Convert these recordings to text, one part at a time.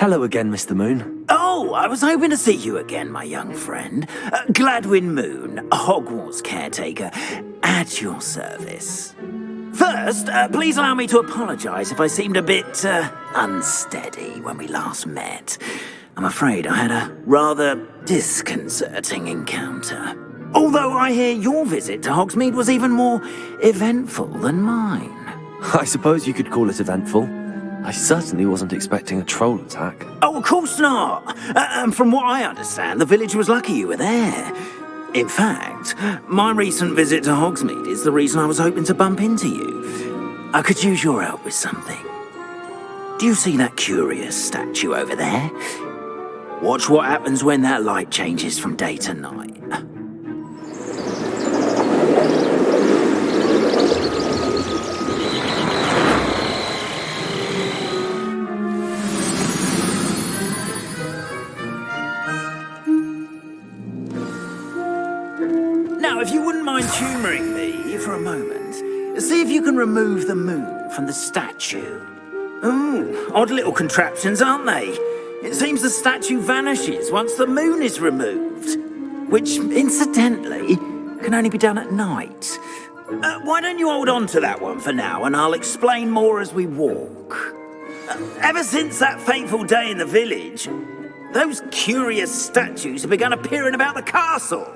Hello again, Mr. Moon. Oh, I was hoping to see you again, my young friend. Gladwin Moon, Hogwarts caretaker, at your service. First, please allow me to apologise if I seemed a bit, unsteady when we last met. I'm afraid I had a rather disconcerting encounter. Although I hear your visit to Hogsmeade was even more eventful than mine. I suppose you could call it eventful. I certainly wasn't expecting a troll attack. Oh, of course not. And from what I understand, the village was lucky you were there. In fact, my recent visit to Hogsmeade is the reason I was hoping to bump into you. I could use your help with something. Do you see that curious statue over there? Watch what happens when that light changes from day to night. Now, if you wouldn't mind humouring me for a moment, see if you can remove the moon from the statue. Ooh, odd little contraptions, aren't they? It seems the statue vanishes once the moon is removed, which, incidentally, can only be done at night. Why don't you hold on to that one for now, and I'll explain more as we walk. Ever since that fateful day in the village, those curious statues have begun appearing about the castle.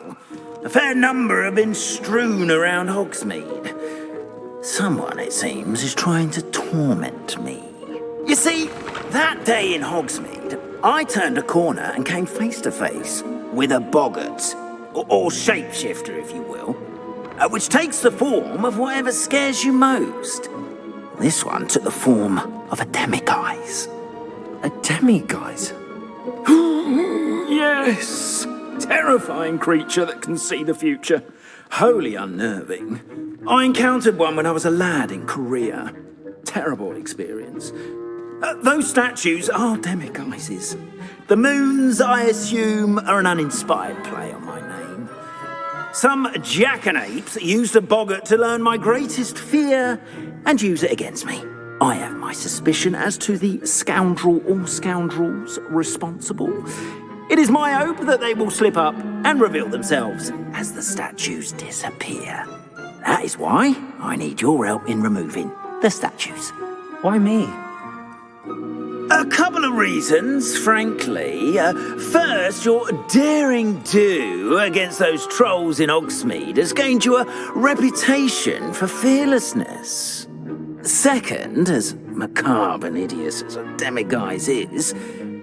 A fair number have been strewn around Hogsmeade. Someone, it seems, is trying to torment me. You see, that day in Hogsmeade, I turned a corner and came face to face with a boggart, or shapeshifter, if you will, which takes the form of whatever scares you most. This one took the form of a demiguise. A demiguise? Yes! Terrifying creature that can see the future. Wholly unnerving. I encountered one when I was a lad in Korea. Terrible experience. Those statues are demiguises. The moons, I assume, are an uninspired play on my name. Some jackanapes used a boggart to learn my greatest fear and use it against me. I have my suspicion as to the scoundrel or scoundrels responsible. It is my hope that they will slip up and reveal themselves as the statues disappear. That is why I need your help in removing the statues. Why me? A couple of reasons, frankly. First, your daring do against those trolls in Hogsmeade has gained you a reputation for fearlessness. Second, as macabre and hideous as a demiguise is,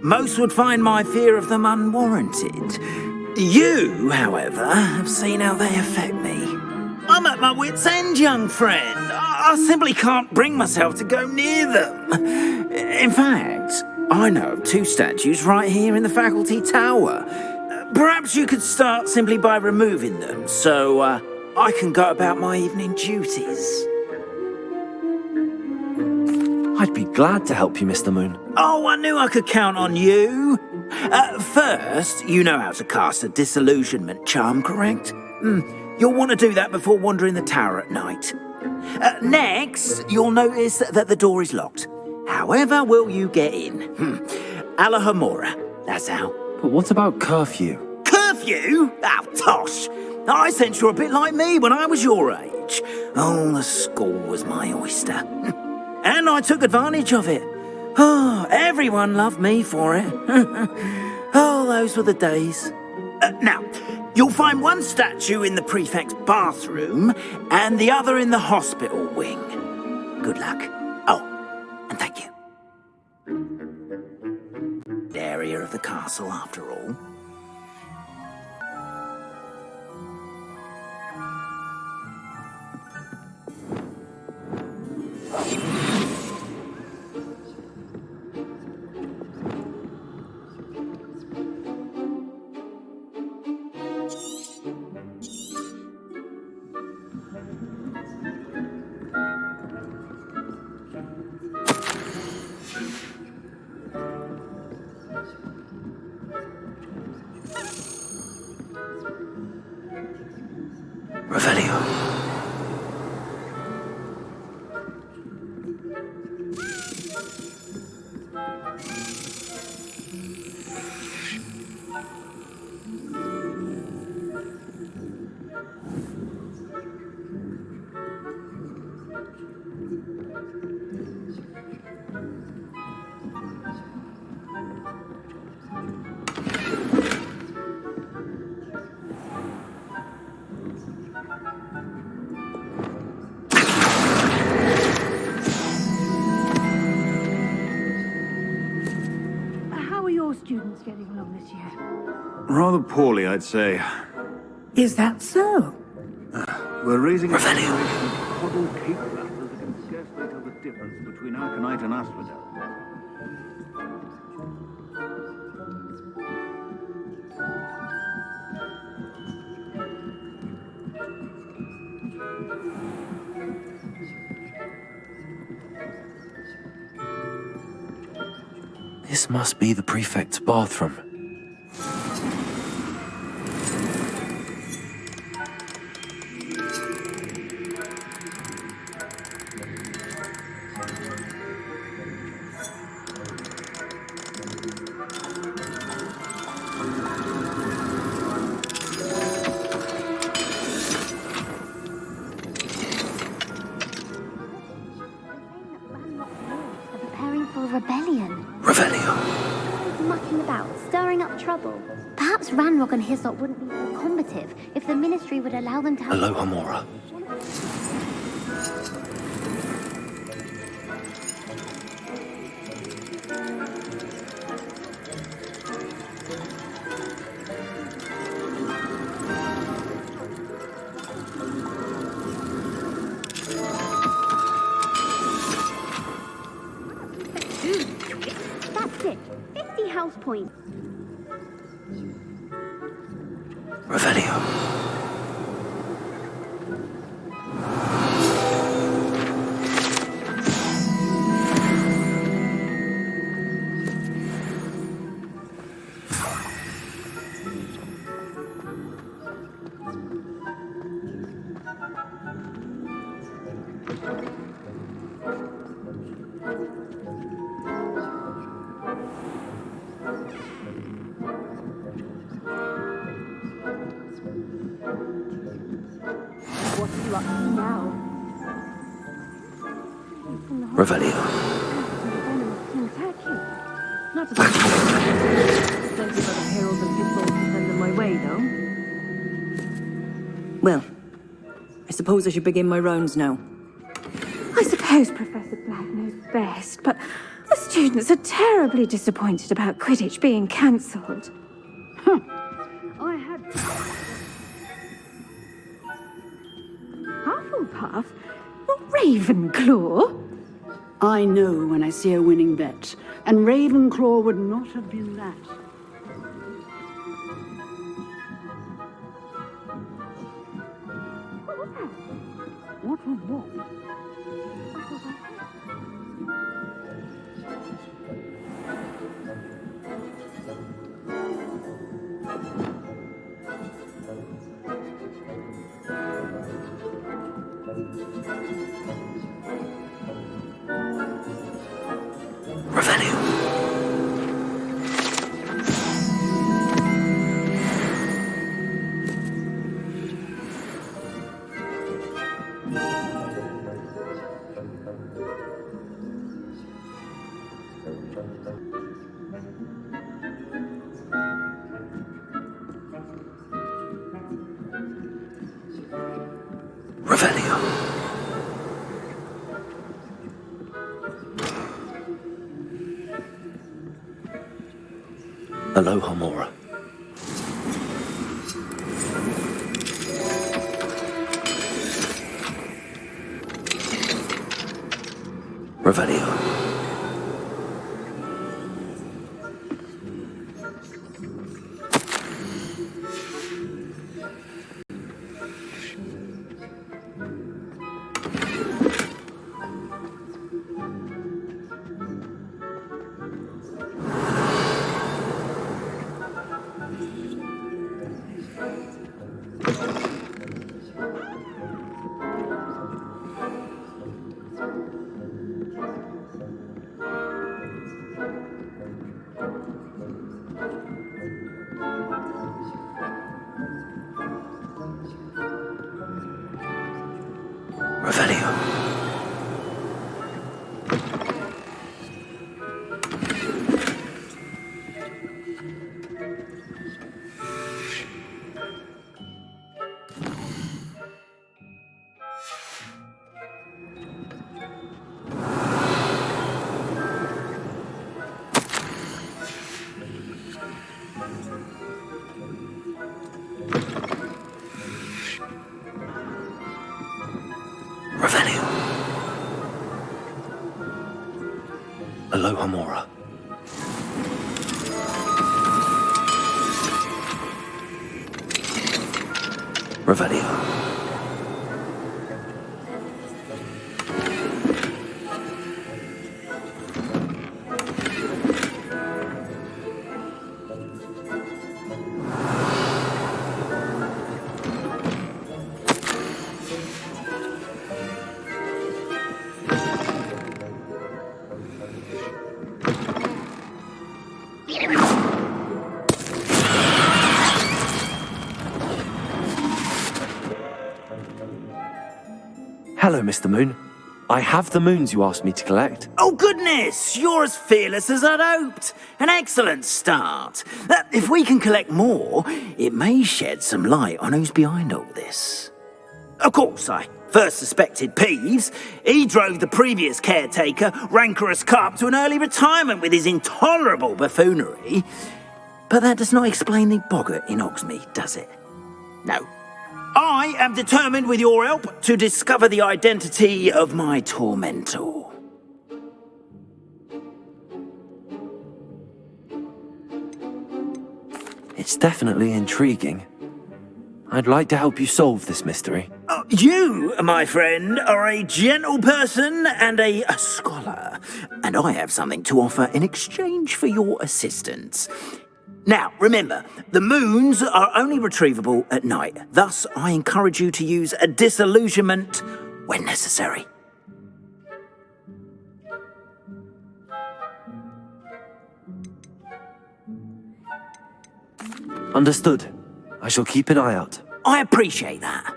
most would find my fear of them unwarranted. You, however, have seen how they affect me. I'm at my wit's end, young friend. I simply can't bring myself to go near them. In fact, I know of two statues right here in the faculty tower. Perhaps you could start simply by removing them, so I can go about my evening duties. I'd be glad to help you, Mr. Moon. Oh, I knew I could count on you. First, you know how to cast a disillusionment charm, correct? You'll want to do that before wandering the tower at night. Next, you'll notice that the door is locked. However will you get in? Alahomora, that's how. But what about curfew? Curfew? Oh, tosh. I sense you're a bit like me when I was your age. Oh, the school was my oyster. And I took advantage of it. Oh, everyone loved me for it. Oh, those were the days. Now, you'll find one statue in the prefect's bathroom and the other in the hospital wing. Good luck. Oh, and thank you. Area of the castle, after all. Revelio. students getting along this year? Rather poorly, I'd say. Is that so? We're raising a Revelio. generation of coddled cape rattlers that can scarcely tell the difference between Arcanite and Asphodel. This must be the prefect's bathroom. Preparing for a rebellion. Revelio. Mucking about, stirring up trouble. Perhaps Ranrock and Hyssop wouldn't be so combative if the Ministry would allow them to have... Aloha Mora. That's it. 50 house points. Revelio. What's you up to now? Revelio. Not to plenty of other heralds and pitfalls to send them my way, though. Well, I suppose I should begin my rounds now. I suppose Professor Black knows best, but the students are terribly disappointed about Quidditch being cancelled. I had... Hufflepuff? Ravenclaw? I know when I see a winning bet, and Ravenclaw would not have been that. What was what? Revelio. Revelio. Aloha Mora. Revelio. Revelio. Aloha Mora. Revelio. Hello, Mr. Moon. I have the moons you asked me to collect. Oh, goodness! You're as fearless as I'd hoped. An excellent start. If we can collect more, it may shed some light on who's behind all this. Of course, I first suspected Peeves. He drove the previous caretaker, Rancorous Carp, to an early retirement with his intolerable buffoonery. But that does not explain the boggart in Hogsmeade, does it? No. I am determined, with your help, to discover the identity of my tormentor. It's definitely intriguing. I'd like to help you solve this mystery. You, my friend, are a gentle person and a scholar, and I have something to offer in exchange for your assistance. Now, remember, the moons are only retrievable at night. Thus, I encourage you to use a disillusionment when necessary. Understood. I shall keep an eye out. I appreciate that.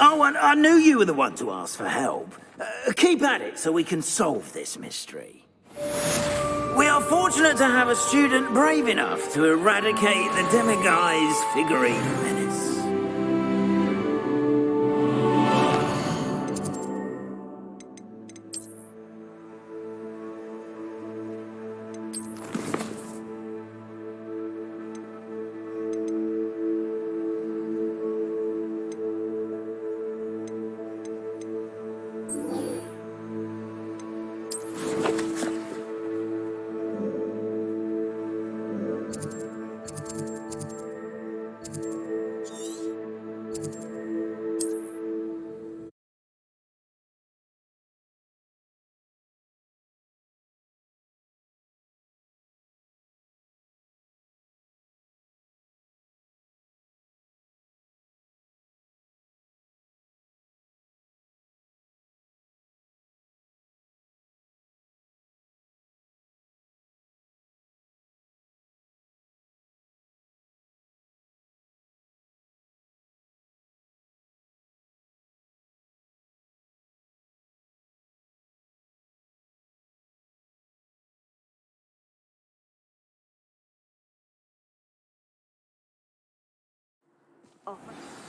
Oh, and I knew you were the one to ask for help. Keep at it so we can solve this mystery. We are fortunate to have a student brave enough to eradicate the demiguise figurine menace.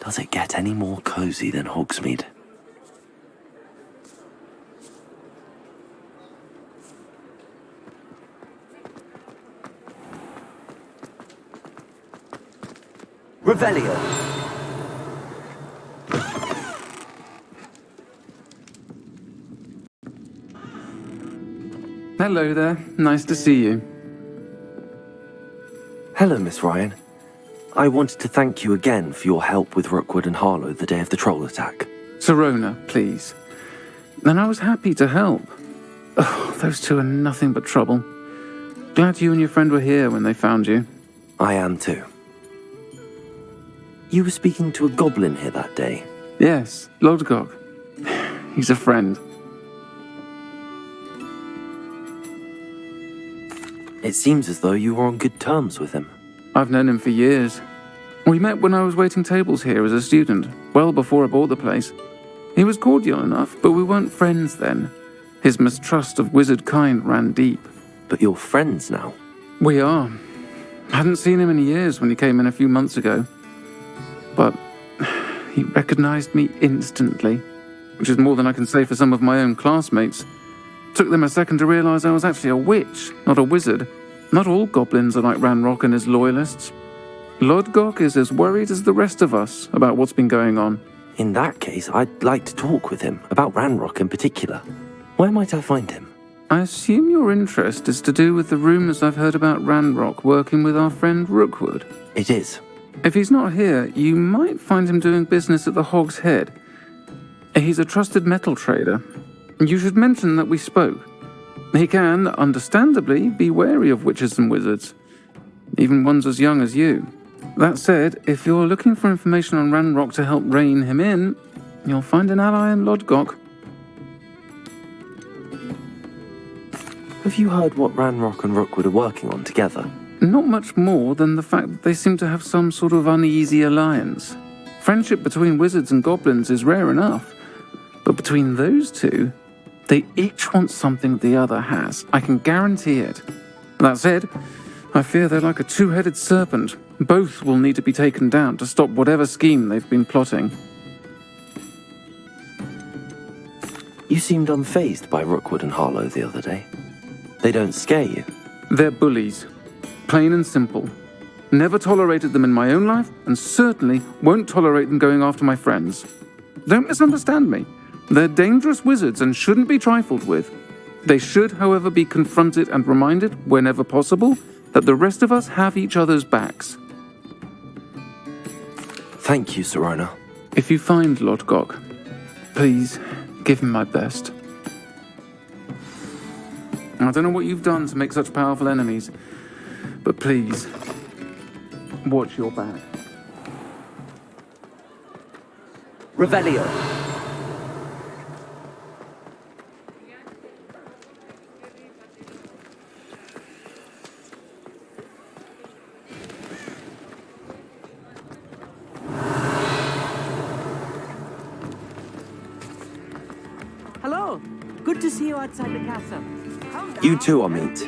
Does it get any more cozy than Hogsmeade? Revelio. Hello there. Nice to see you. Hello, Miss Ryan. I wanted to thank you again for your help with Rookwood and Harlow the day of the troll attack. Serona, please. And I was happy to help. Oh, those two are nothing but trouble. Glad you and your friend were here when they found you. I am too. You were speaking to a goblin here that day. Yes, Lodgok. He's a friend. It seems as though you were on good terms with him. I've known him for years. We met when I was waiting tables here as a student, well before I bought the place. He was cordial enough, but we weren't friends then. His mistrust of wizard kind ran deep. But you're friends now. We are. Hadn't seen him in years when he came in a few months ago. But he recognized me instantly, which is more than I can say for some of my own classmates. Took them a second to realise I was actually a witch, not a wizard. Not all goblins are like Ranrock and his loyalists. Lodgok is as worried as the rest of us about what's been going on. In that case, I'd like to talk with him, about Ranrock in particular. Where might I find him? I assume your interest is to do with the rumours I've heard about Ranrock working with our friend Rookwood. It is. If he's not here, you might find him doing business at the Hog's Head. He's a trusted metal trader. You should mention that we spoke. He can, understandably, be wary of witches and wizards, even ones as young as you. That said, if you're looking for information on Ranrock to help rein him in, you'll find an ally in Lodgok. Have you heard what Ranrock and Rookwood are working on together? Not much more than the fact that they seem to have some sort of uneasy alliance. Friendship between wizards and goblins is rare enough, but between those two, they each want something the other has. I can guarantee it. That said, I fear they're like a two-headed serpent. Both will need to be taken down to stop whatever scheme they've been plotting. You seemed unfazed by Rookwood and Harlow the other day. They don't scare you. They're bullies. Plain and simple. Never tolerated them in my own life, and certainly won't tolerate them going after my friends. Don't misunderstand me. They're dangerous wizards and shouldn't be trifled with. They should, however, be confronted and reminded, whenever possible, that the rest of us have each other's backs. Thank you, Serona. If you find Lodgok, please give him my best. I don't know what you've done to make such powerful enemies, but please, watch your back. Revelio. Hello. Good to see you outside the castle. You too, Amit.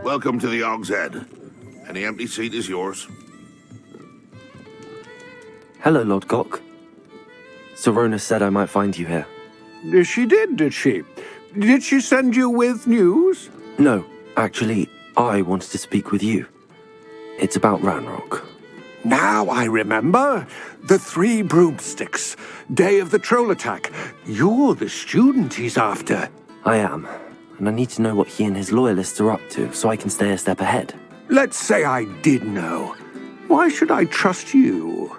Welcome to the Hog's Head. Any empty seat is yours. Hello, Lodgok. Serona said I might find you here. She did she? Did she send you with news? No, actually, I wanted to speak with you. It's about Ranrock. Now I remember. The 3 broomsticks. Day of the troll attack. You're the student he's after. I am, and I need to know what he and his loyalists are up to so I can stay a step ahead. Let's say I did know. Why should I trust you?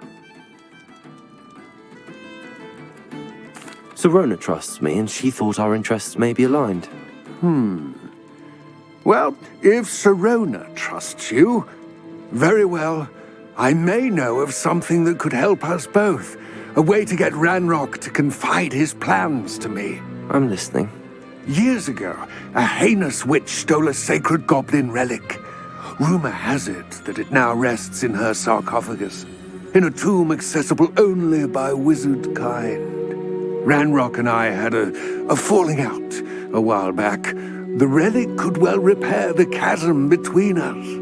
Serona trusts me, and she thought our interests may be aligned. Well, if Serona trusts you, very well. I may know of something that could help us both. A way to get Ranrock to confide his plans to me. I'm listening. Years ago, a heinous witch stole a sacred goblin relic. Rumor has it that it now rests in her sarcophagus, in a tomb accessible only by wizard kind. Ranrock and I had a falling out a while back. The relic could well repair the chasm between us.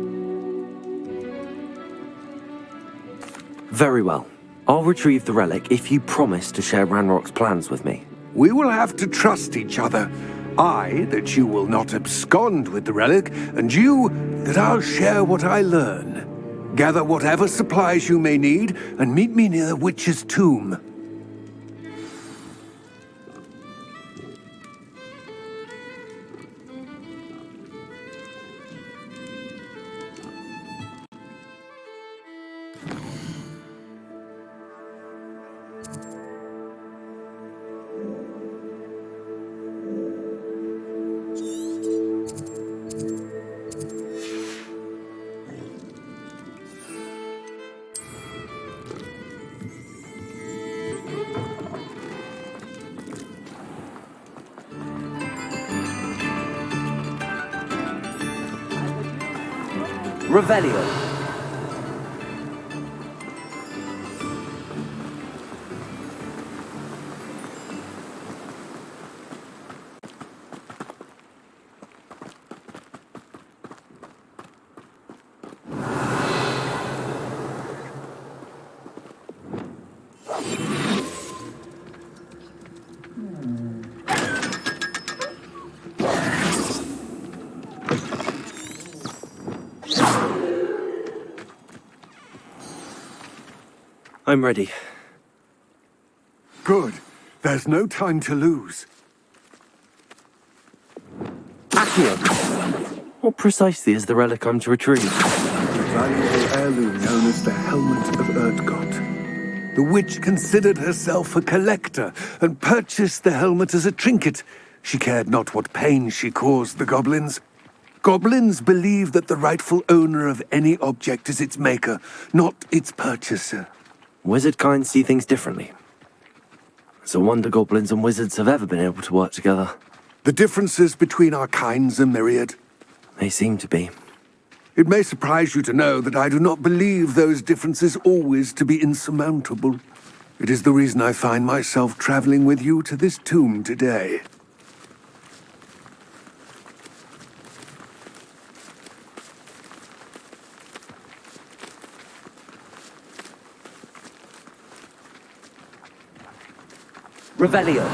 Very well. I'll retrieve the relic if you promise to share Ranrock's plans with me. We will have to trust each other. I, that you will not abscond with the relic, and you, that I'll share what I learn. Gather whatever supplies you may need, and meet me near the witch's tomb. Revelio. I'm ready. Good. There's no time to lose. Accio! What precisely is the relic I'm to retrieve? The valuable heirloom known as the Helmet of Erdgot. The witch considered herself a collector and purchased the helmet as a trinket. She cared not what pain she caused the goblins. Goblins believe that the rightful owner of any object is its maker, not its purchaser. Wizard kind see things differently. It's a wonder goblins and wizards have ever been able to work together. The differences between our kinds are myriad. They seem to be. It may surprise you to know that I do not believe those differences always to be insurmountable. It is the reason I find myself traveling with you to this tomb today. Revelio.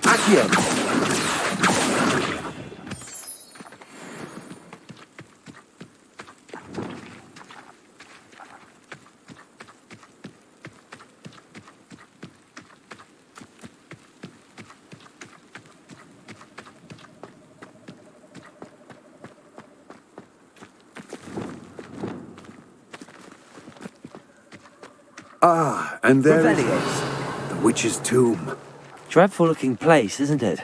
Accio. Ah, and there is Revelio's. the witch's tomb. Dreadful looking place, isn't it?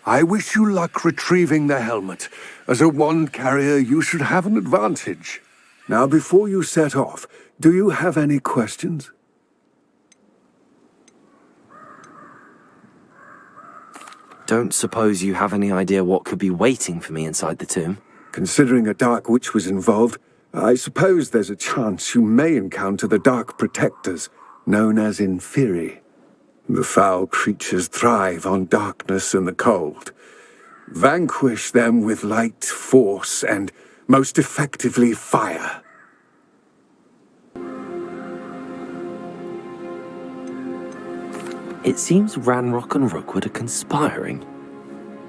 I wish you luck retrieving the helmet. As a wand carrier, you should have an advantage. Now, before you set off, do you have any questions? Don't suppose you have any idea what could be waiting for me inside the tomb? Considering a dark witch was involved, I suppose there's a chance you may encounter the dark protectors, known as Inferi. The foul creatures thrive on darkness and the cold. Vanquish them with light, force, and, most effectively, fire. It seems Ranrock and Rookwood are conspiring.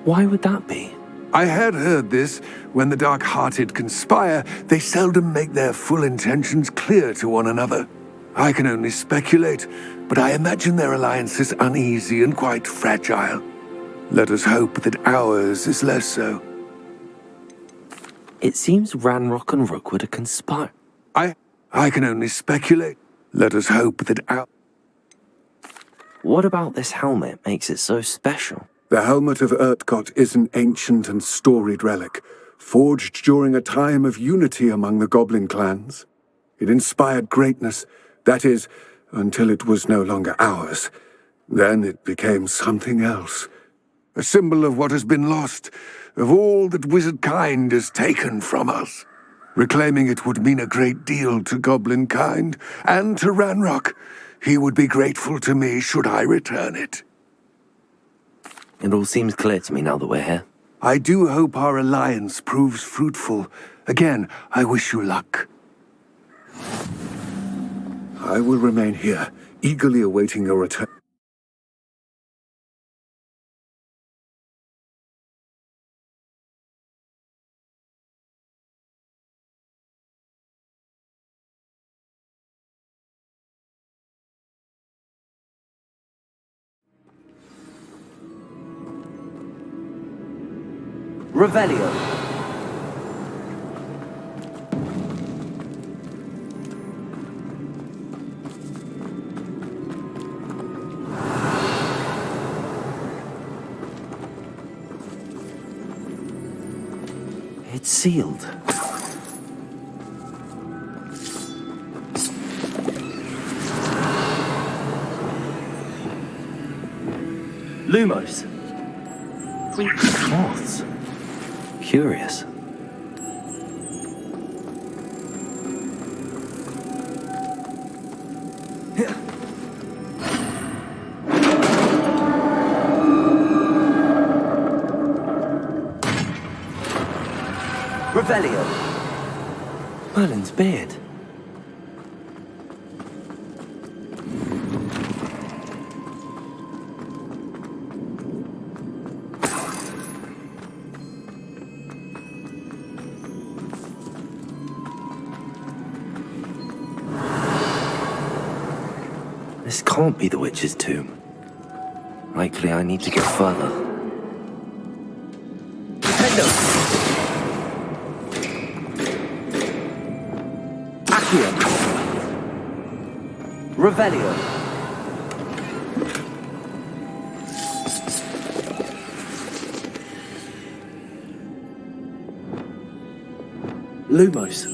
Why would that be? I had heard this. When the dark-hearted conspire, they seldom make their full intentions clear to one another. I can only speculate, but I imagine their alliance is uneasy and quite fragile. Let us hope that ours is less so. It seems Ranrock and Rookwood are conspiring. I can only speculate. Let us hope that our... What about this helmet makes it so special? The Helmet of Erdgot is an ancient and storied relic, forged during a time of unity among the goblin clans. It inspired greatness, that is, until it was no longer ours. Then it became something else. A symbol of what has been lost, of all that wizard kind has taken from us. Reclaiming it would mean a great deal to goblin kind, and to Ranrock. He would be grateful to me should I return it. It all seems clear to me now that we're here. I do hope our alliance proves fruitful. Again, I wish you luck. I will remain here, eagerly awaiting your return. Revelio. It's sealed. Lumos. Moths. Curious. Revelio. Merlin's beard. This can't be the witch's tomb. Likely I need to get further. Nintendo! Accio! Revelio! Lumos.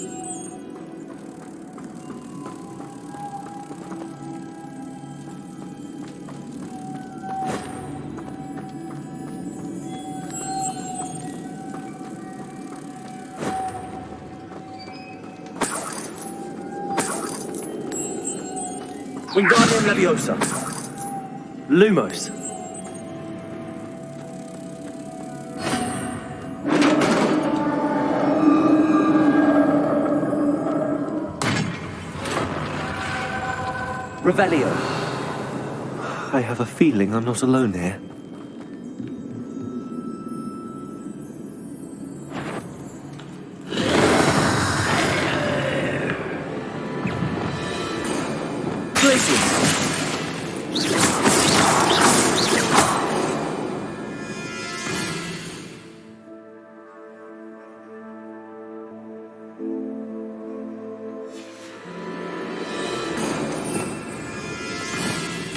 Wingardium Leviosa. Lumos. Revelio. I have a feeling I'm not alone here.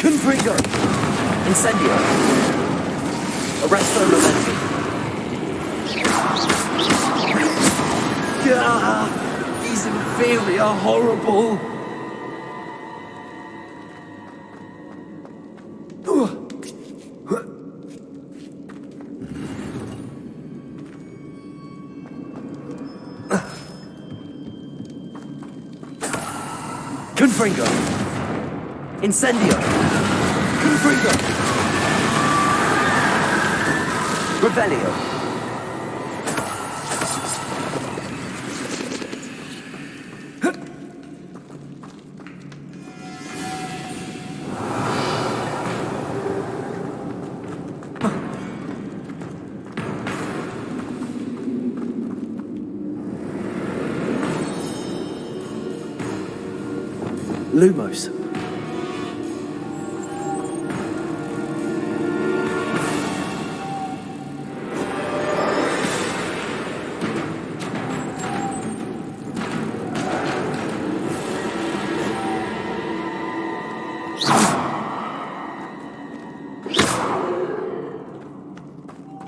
Confringo! Incendio! Arresto Momenti! Gah! These inferi are horrible! Confringo! Incendio! Confringo! Revelio! Lumos.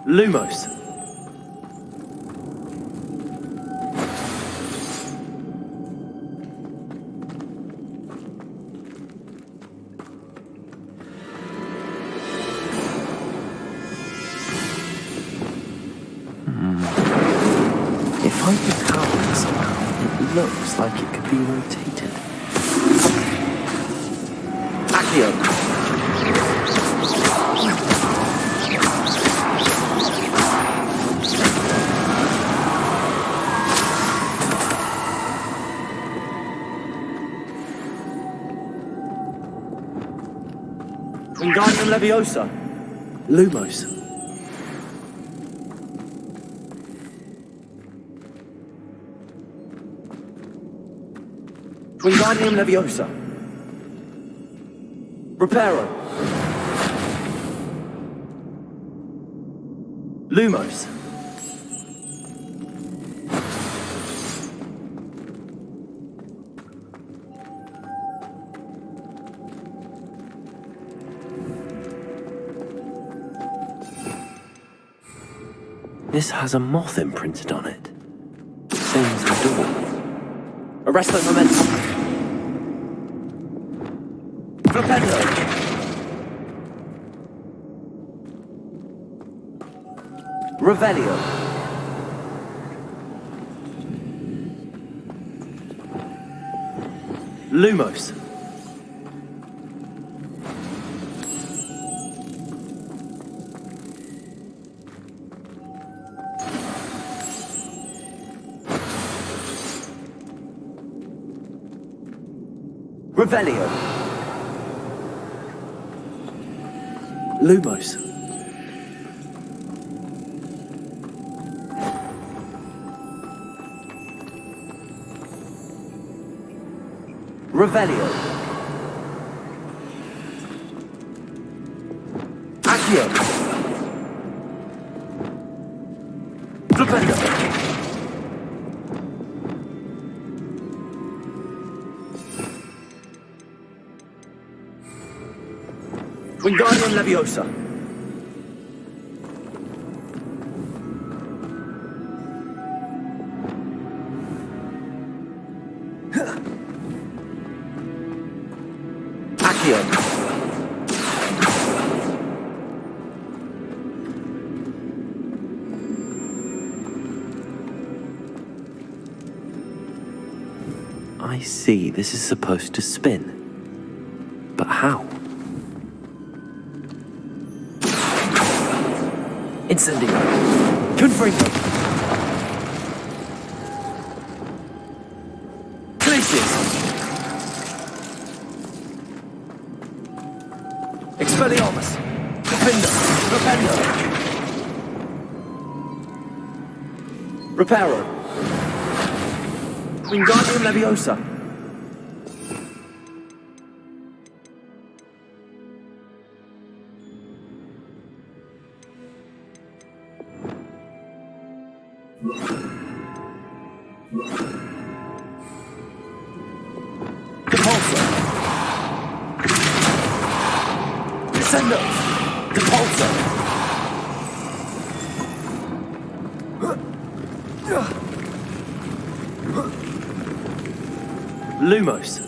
Lumos. If I could power it somehow, it looks like it could be rotated. Accio! Wingardium Leviosa. Lumos. Wingardium Leviosa. Reparo. Lumos. This has a moth imprinted on it. Same as the door. Arresto Momentum. Flipendo. Revelio. Lumos. Revelio. Lumos. Revelio. Accio. Revelio. Wingardium Leviosa. Accio. I see, this is supposed to spin. But how? Incendio. Confringo. Glacius. Expelliarmus. Defender. Rependo. Reparo. Wingardium Leviosa. Depulso. Descendo. Depulso. Lumos.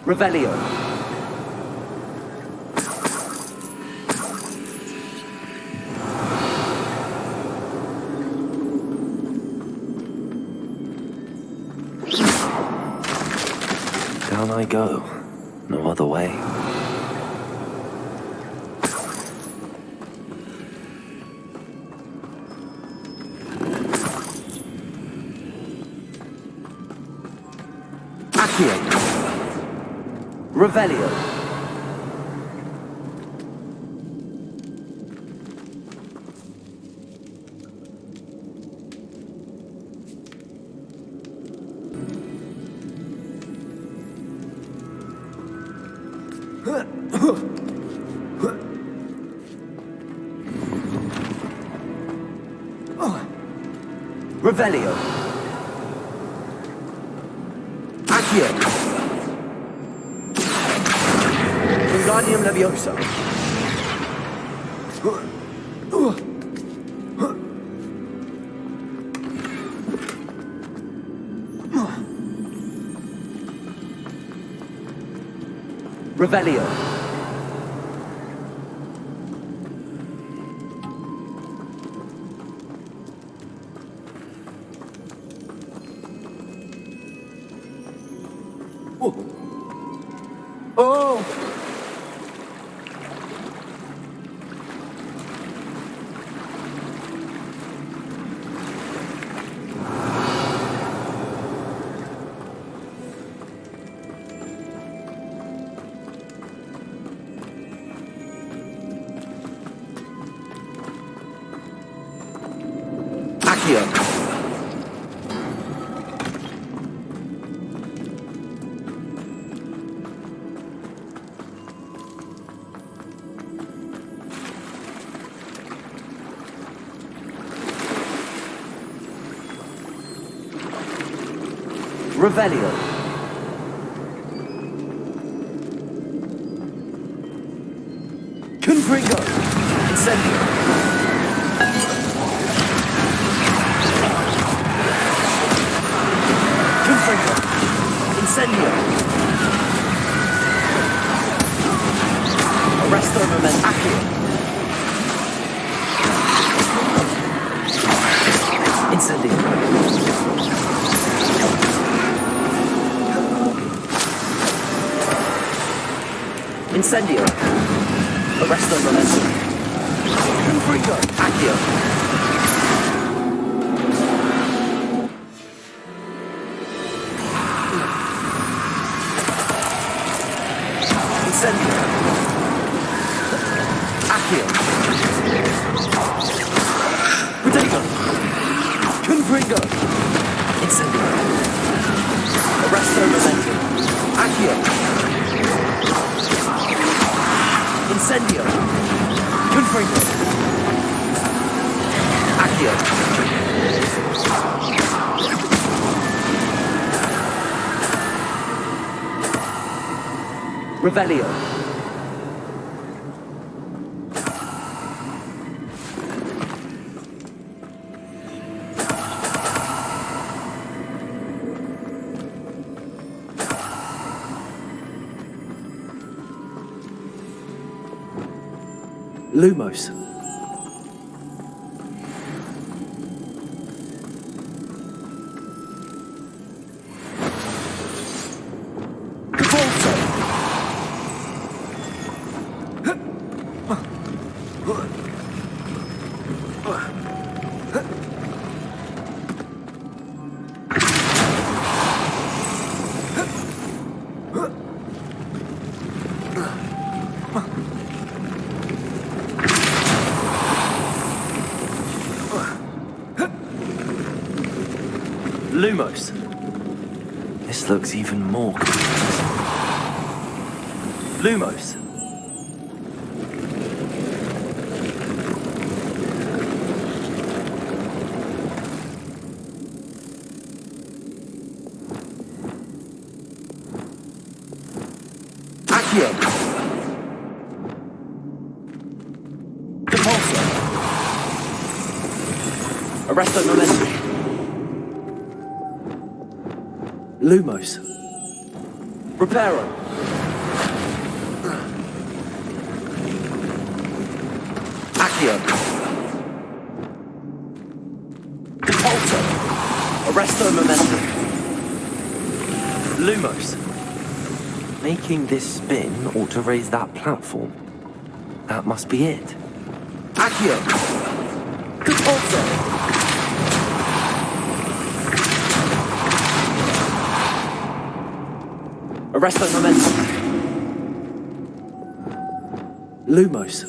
Revelio. Down I go. No other way. Accio. Revelio. Revelio. Accio. Wingardium Leviosa. Revelio. Oh! Accio. Revelio. Confringo. Incendio. Confringo. Incendio. Arresto Moment. Accio. Incendio. Incendio. Arresto Momentum. Confringo. Accio. Incendio. Accio. Protego. Confringo. Incendio. Arresto Momentum. Accio. Incendio. Confringo. Accio. Revelio. Lumos. Lumos. This looks even more complex. Lumos. Accio. Depulso. Arresto Momentum. Lumos. Reparo. Accio. Depulso. Arresto Momentum. Lumos. Making this spin ought to raise that platform. That must be it. Accio. Depulso. Arresto Momentum. Lumos.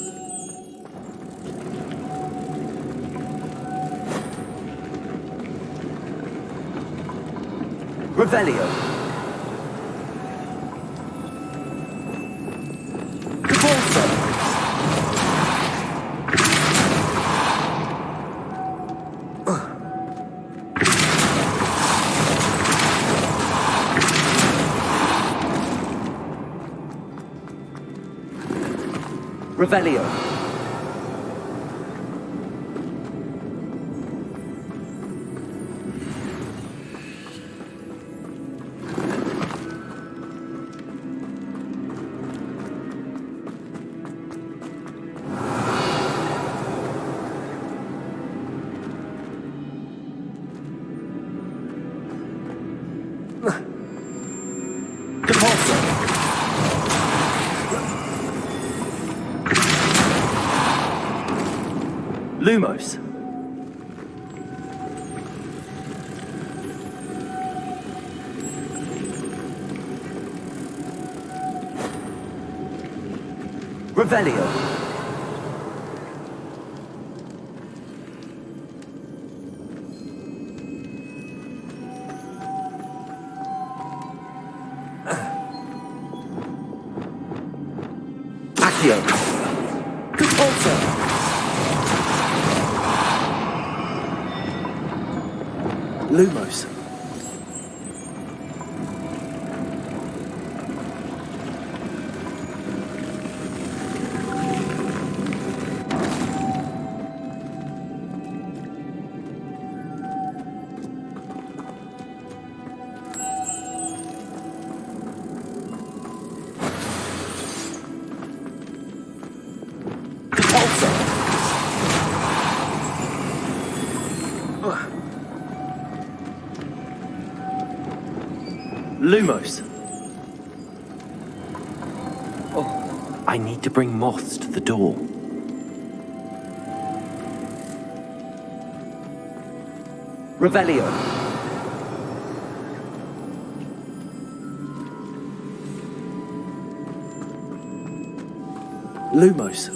Revelio. Depulso. Revelio. Depulso. Lumos. Revelio. Accio. Depulso. Lumos. Depulso. Lumos. Oh. I need to bring moths to the door. Revelio. Lumos.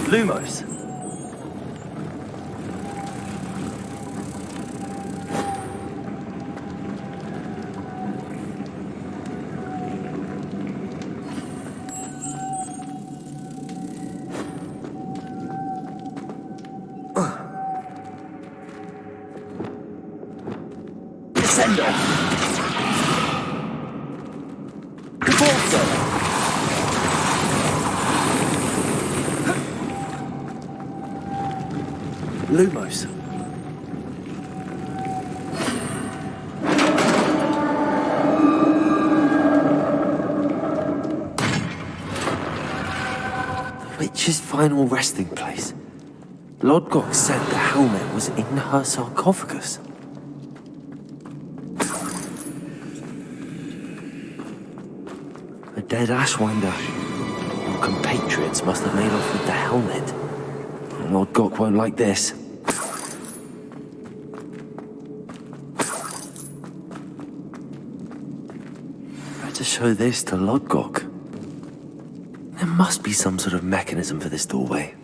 Lumos. Descendo. Caporso. Lumos. The witch's final resting place. Lodgok said the helmet was in her sarcophagus. A dead Ashwinder. Your compatriots must have made off with the helmet. Lodgok won't like this. Better show this to Lodgok. There must be some sort of mechanism for this doorway.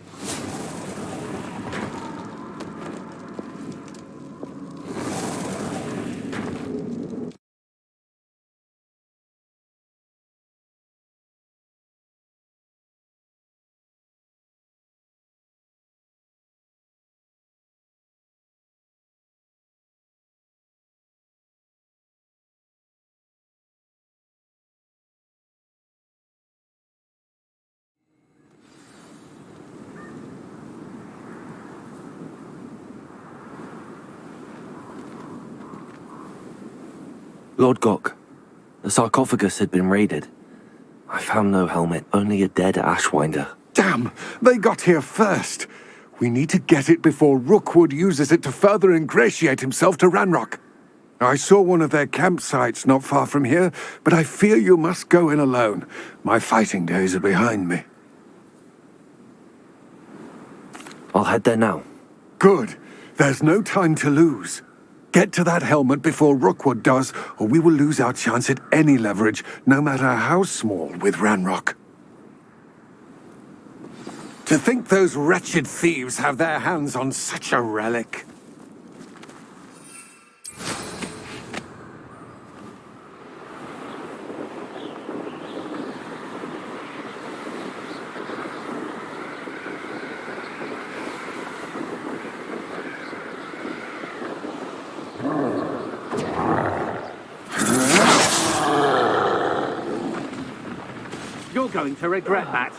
Lodgok, the sarcophagus had been raided. I found no helmet, only a dead Ashwinder. Damn! They got here first. We need to get it before Rookwood uses it to further ingratiate himself to Ranrock. I saw one of their campsites not far from here, but I fear you must go in alone. My fighting days are behind me. I'll head there now. Good. There's no time to lose. Get to that helmet before Rookwood does, or we will lose our chance at any leverage, no matter how small, with Ranrock. To think those wretched thieves have their hands on such a relic. You're going to regret that.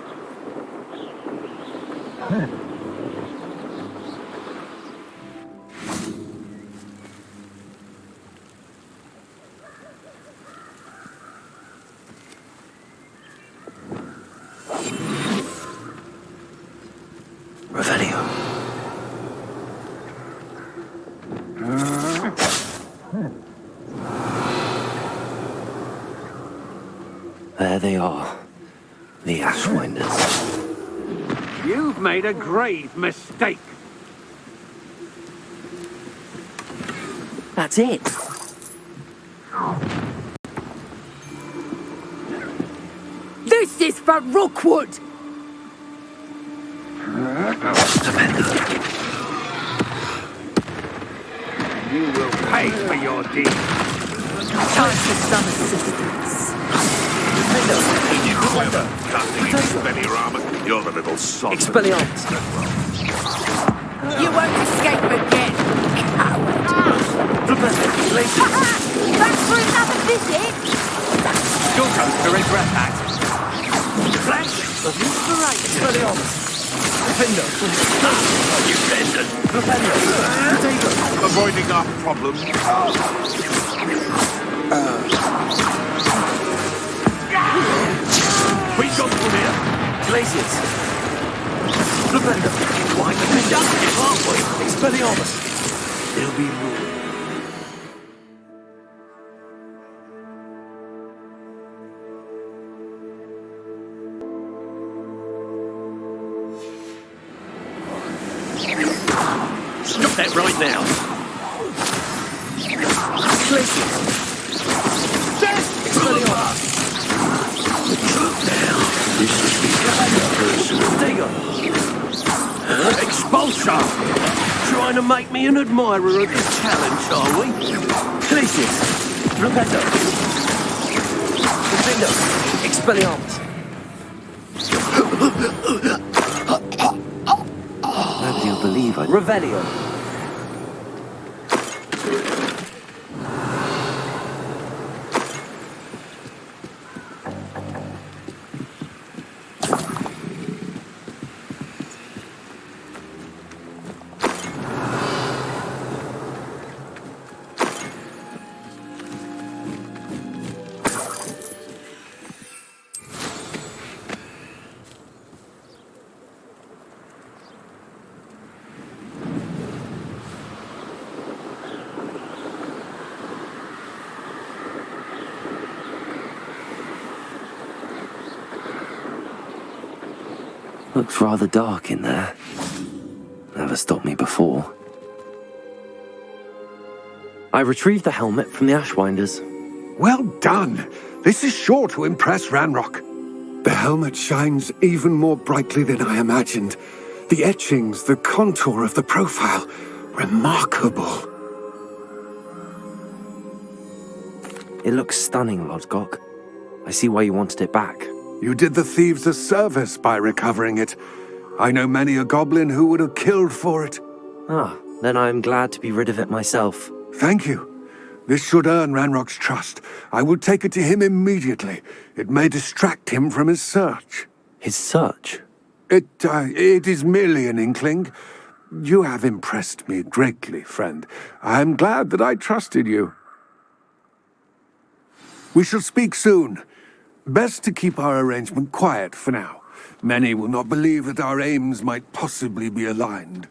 Revelio. There they are. The Ashwinders. You've made a grave mistake. That's it. This is for Rookwood! You will pay for your deeds. Time for some assistance. You're the little sod. Expelliarmus. You won't escape again, coward! Back for another visit? You're going to regret that. Flash of inspiration. Expelliarmus. Defender. You bended. Defender. Avoiding our problems. Glaciers. Lavender. Why can we just it, aren't we? Expelliarmus. There'll be ruin. Stop that right now. Glaciers. Expelliarmus. Now, this is becoming personal. Digger. Expulsor. Trying to make me an admirer of this challenge, are we? Glaciers. Rependo. Defendo. Expelliarmus. Nobody will believe I... Revelio. Looks rather dark in there. Never stopped me before. I retrieved the helmet from the Ashwinders. Well done. This is sure to impress Ranrock. The helmet shines even more brightly than I imagined. The etchings, the contour of the profile. Remarkable. It looks stunning, Lodgok. I see why you wanted it back. You did the thieves a service by recovering it. I know many a goblin who would have killed for it. Ah, then I am glad to be rid of it myself. Thank you. This should earn Ranrock's trust. I will take it to him immediately. It may distract him from his search. His search? It is merely an inkling. You have impressed me greatly, friend. I am glad that I trusted you. We shall speak soon. Best to keep our arrangement quiet for now. Many will not believe that our aims might possibly be aligned.